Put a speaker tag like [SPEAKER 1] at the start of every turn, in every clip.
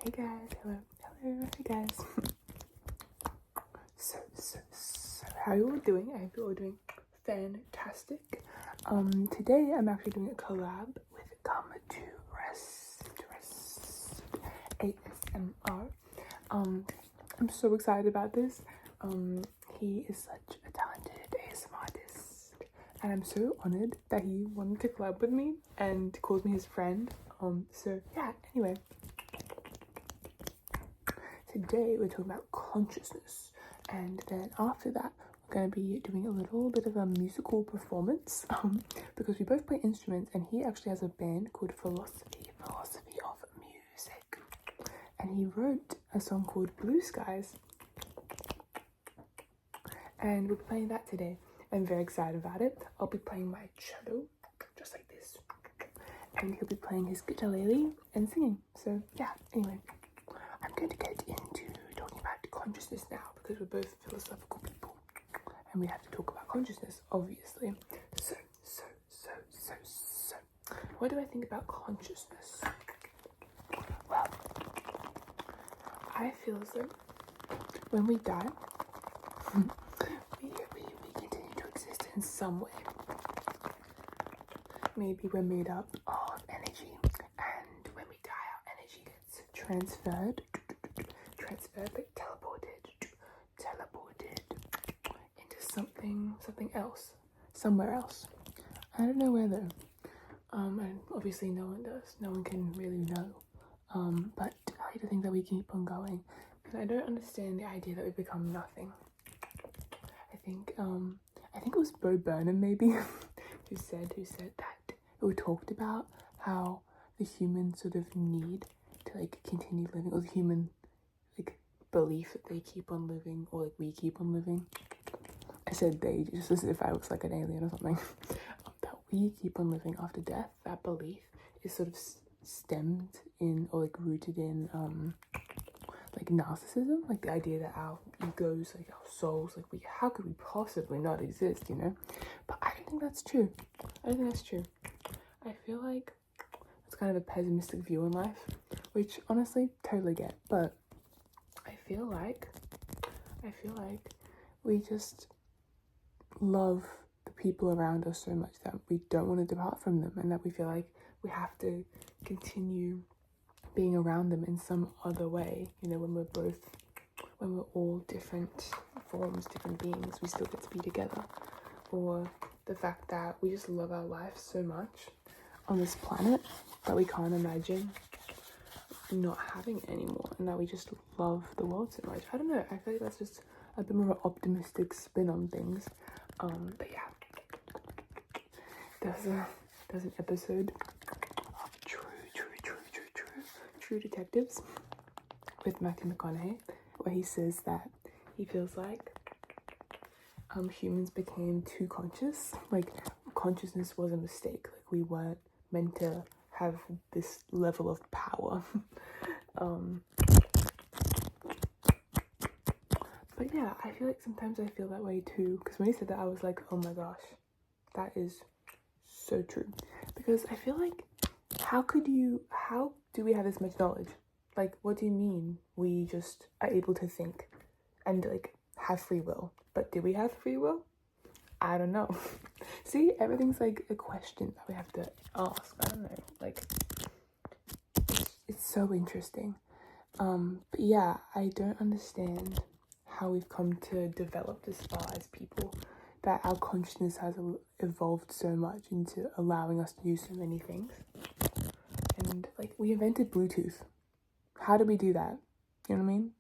[SPEAKER 1] Hey guys, hello, hey guys. So, how are you all doing? I hope you're all doing fantastic. Today I'm actually doing a collab with Come to Rest ASMR. I'm so excited about this. He is such a talented ASMR artist, and I'm so honored that he wanted to collab with me and calls me his friend. So yeah, anyway. Today we're talking about consciousness, and then after that we're going to be doing a little bit of a musical performance because we both play instruments, and he actually has a band called Philosophy of Music, and he wrote a song called Blue Skies, and we're playing that today. I'm very excited about it. I'll be playing my cello just like this, and he'll be playing his ukulele and singing. So yeah, anyway, I'm going to get into talking about consciousness now because we're both philosophical people and we have to talk about consciousness, obviously. So, what do I think about consciousness? Well, I feel as though when we die, we continue to exist in some way. Maybe we're made up of energy, and when we die, our energy gets transferred, like teleported into something else, somewhere else. I don't know where though. And obviously no one does. No one can really know. But I like to think that we keep on going. And I don't understand the idea that we become nothing. I think it was Bo Burnham maybe who said that, who talked about how the human sort of need to like continue living, or the human like belief that they keep on living, or like we keep on living. I said they just as if I was like an alien or something. That we keep on living after death. That belief is sort of stemmed in, or like rooted in like narcissism, like the idea that our egos, like our souls, like how could we possibly not exist, you know? But I don't think that's true. I feel like it's kind of a pessimistic view in life, which honestly totally get, but I feel like we just love the people around us so much that we don't want to depart from them, and that we feel like we have to continue being around them in some other way. You know, when we're all different forms, different beings, we still get to be together. Or the fact that we just love our life so much on this planet that we can't imagine not having it anymore, and that we just love the world so much. I don't know, I feel like that's just a bit more of an optimistic spin on things. But yeah, there's an episode of True Detectives with Matthew McConaughey where he says that he feels like humans became too conscious, like consciousness was a mistake, like we weren't meant to have this level of power. But yeah, I feel like sometimes I feel that way too, because when he said that I was like, oh my gosh, that is so true. Because I feel like how do we have this much knowledge? Like, what do you mean we just are able to think and like have free will? But do we have free will? I don't know. See, everything's like a question that we have to ask. I don't know, like it's so interesting. But yeah, I don't understand how we've come to develop this far as people, that our consciousness has evolved so much into allowing us to do so many things. And like, we invented Bluetooth. How did we do that? You know what I mean?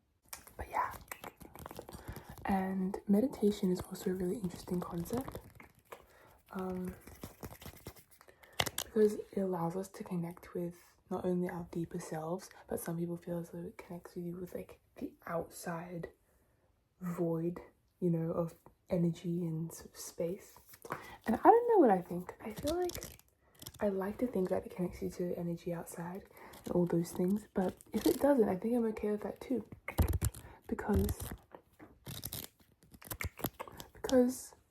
[SPEAKER 1] But yeah. And meditation is also a really interesting concept, because it allows us to connect with not only our deeper selves, but some people feel as though it connects with you with like the outside void, you know, of energy and sort of space. And I don't know what I think. I feel like I like to think that it connects you to the energy outside and all those things, but if it doesn't, I think I'm okay with that too, because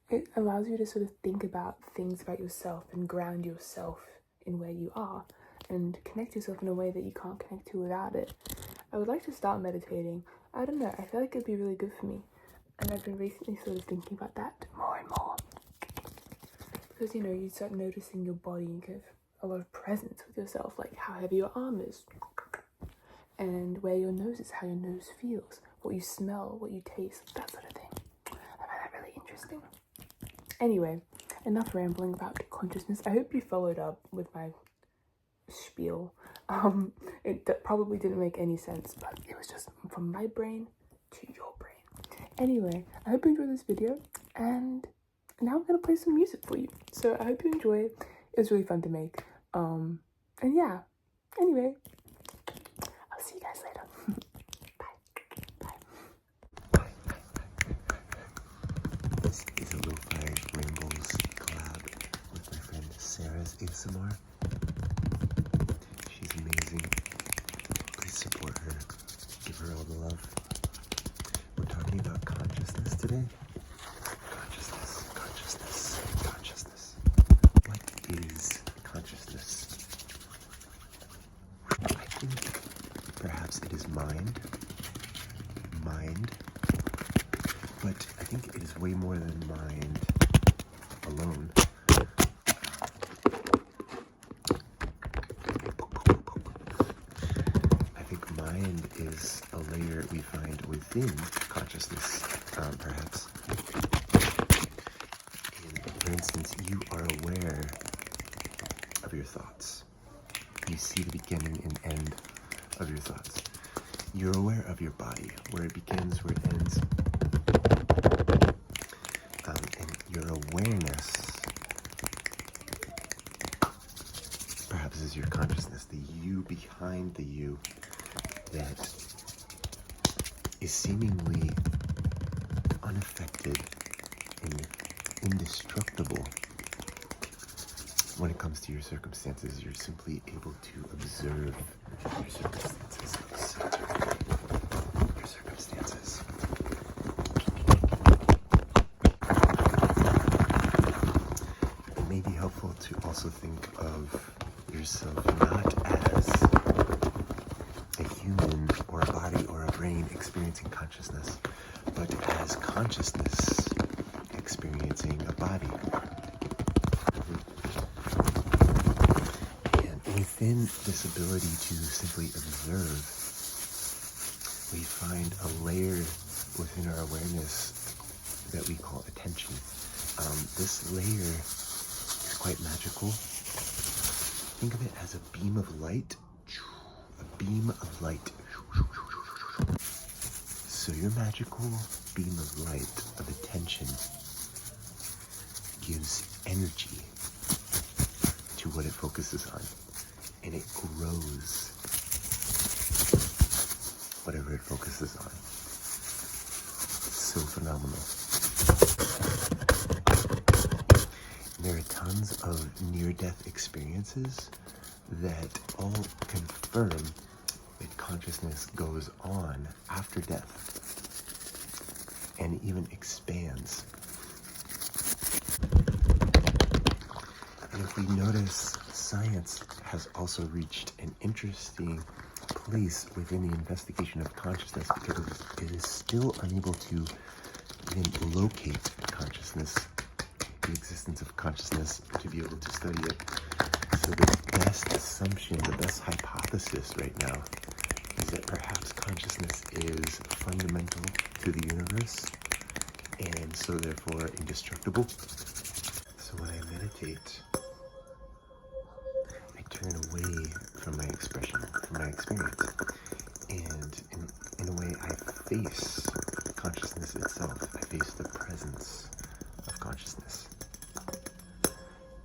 [SPEAKER 1] it allows you to sort of think about things about yourself and ground yourself in where you are and connect yourself in a way that you can't connect to without it. I would like to start meditating. I don't know, I feel like it'd be really good for me. And I've been recently sort of thinking about that more and more. Because, you know, you start noticing your body and kind of a lot of presence with yourself, like how heavy your arm is, and where your nose is, how your nose feels, what you smell, what you taste, that sort of thing. I find that really interesting. Anyway, enough rambling about consciousness. I hope you followed up with my spiel. It probably didn't make any sense, but it was just from my brain to your brain. Anyway, I hope you enjoyed this video, and now I'm gonna play some music for you. So I hope you enjoy it. It was really fun to make. And yeah. Anyway, I'll see you guys later. Bye. Bye.
[SPEAKER 2] This is a Lo-Fi Rambles collab with my friend Sarah's ASMR. She's amazing. Please support her. Give her all the love. We're talking about consciousness today. Consciousness, consciousness, consciousness. What is consciousness? I think perhaps it is mind, but I think it is way more than mind alone. I think mind is a layer we find within consciousness, perhaps. For instance, you are aware of your thoughts. You see the beginning and end of your thoughts. You're aware of your body, where it begins, where it ends. And your awareness, perhaps, is your consciousness, the you behind the you that is seemingly unaffected and indestructible. When it comes to your circumstances, you're simply able to observe your circumstances, your circumstances. It may be helpful to also think of yourself not as a human or a body or a brain experiencing consciousness, but as consciousness experiencing a body. Within this ability to simply observe, we find a layer within our awareness that we call attention. This layer is quite magical. Think of it as a beam of light. A beam of light. So your magical beam of light, of attention, gives energy to what it focuses on. And it grows whatever it focuses on. It's so phenomenal. There are tons of near-death experiences that all confirm that consciousness goes on after death and even expands. And if we notice, science has also reached an interesting place within the investigation of consciousness because it is still unable to even locate consciousness, the existence of consciousness, to be able to study it. So the best assumption, the best hypothesis right now is that perhaps consciousness is fundamental to the universe and so therefore indestructible. So when I meditate, turn away from my expression, from my experience, and in a way I face consciousness itself. I face the presence of consciousness.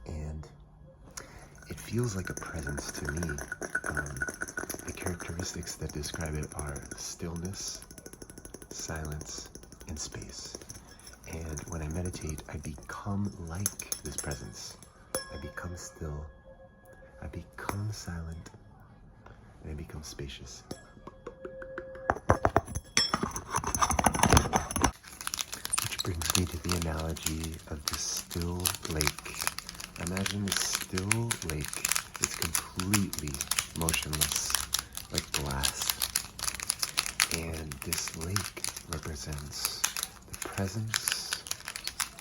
[SPEAKER 2] And it feels like a presence to me. The characteristics that describe it are stillness, silence, and space. And when I meditate, I become like this presence. I become still. I become silent, and I become spacious. Which brings me to the analogy of the still lake. Imagine the still lake is completely motionless, like glass. this lake represents the presence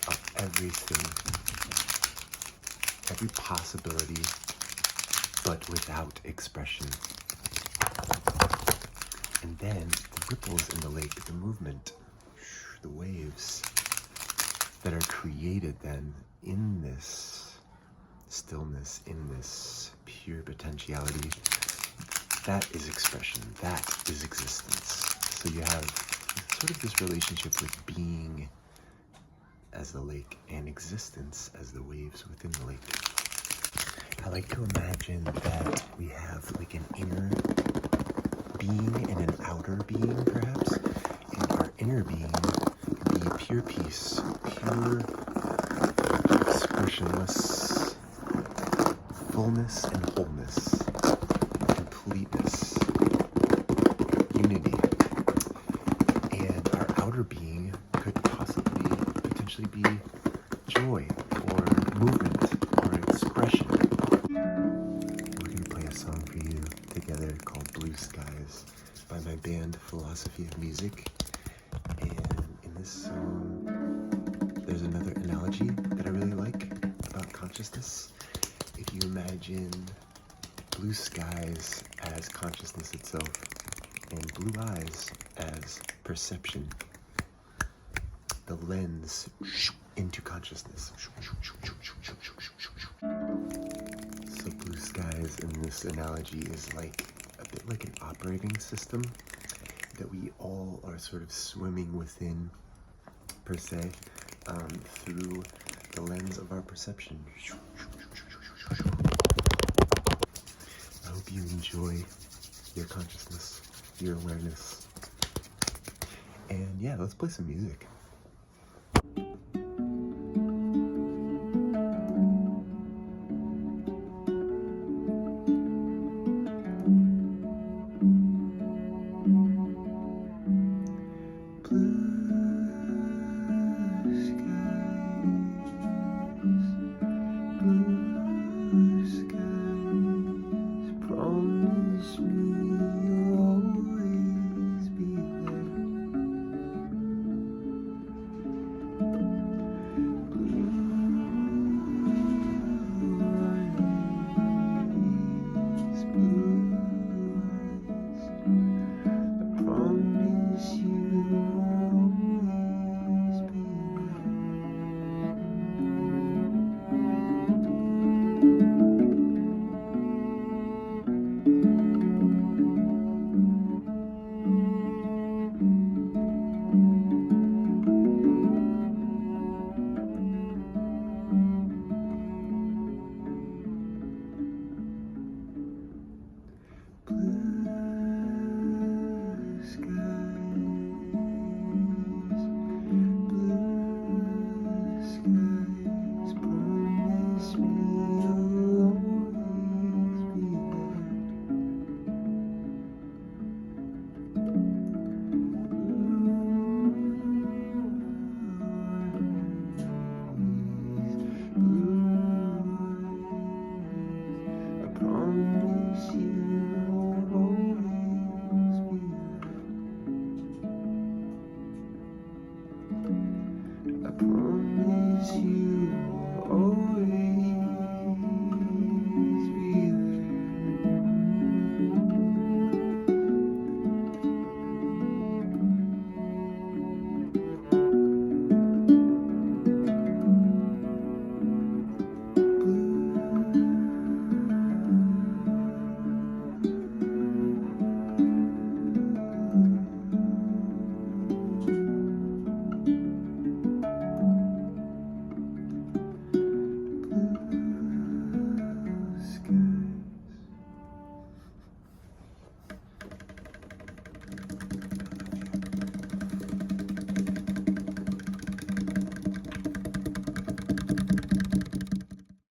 [SPEAKER 2] of everything, every possibility, but without expression. And then the ripples in the lake, the movement, the waves that are created then in this stillness, in this pure potentiality, that is expression, that is existence. So you have sort of this relationship with being as the lake and existence as the waves within the lake. I like to imagine that we have like an inner being and an outer being, perhaps. And our inner being can be pure peace, pure expressionless fullness and wholeness, completeness, unity. And our outer being could possibly, potentially be joy or movement or expression. We're going to play a song for you together called Blue Skies by my band Philosophy of Music. And in this song, there's another analogy that I really like about consciousness. If you imagine blue skies as consciousness itself and blue eyes as perception, the lens into consciousness. So blue skies in this analogy is like a bit like an operating system that we all are sort of swimming within, per se, through the lens of our perception. I hope you enjoy your consciousness, your awareness. And yeah, let's play some music.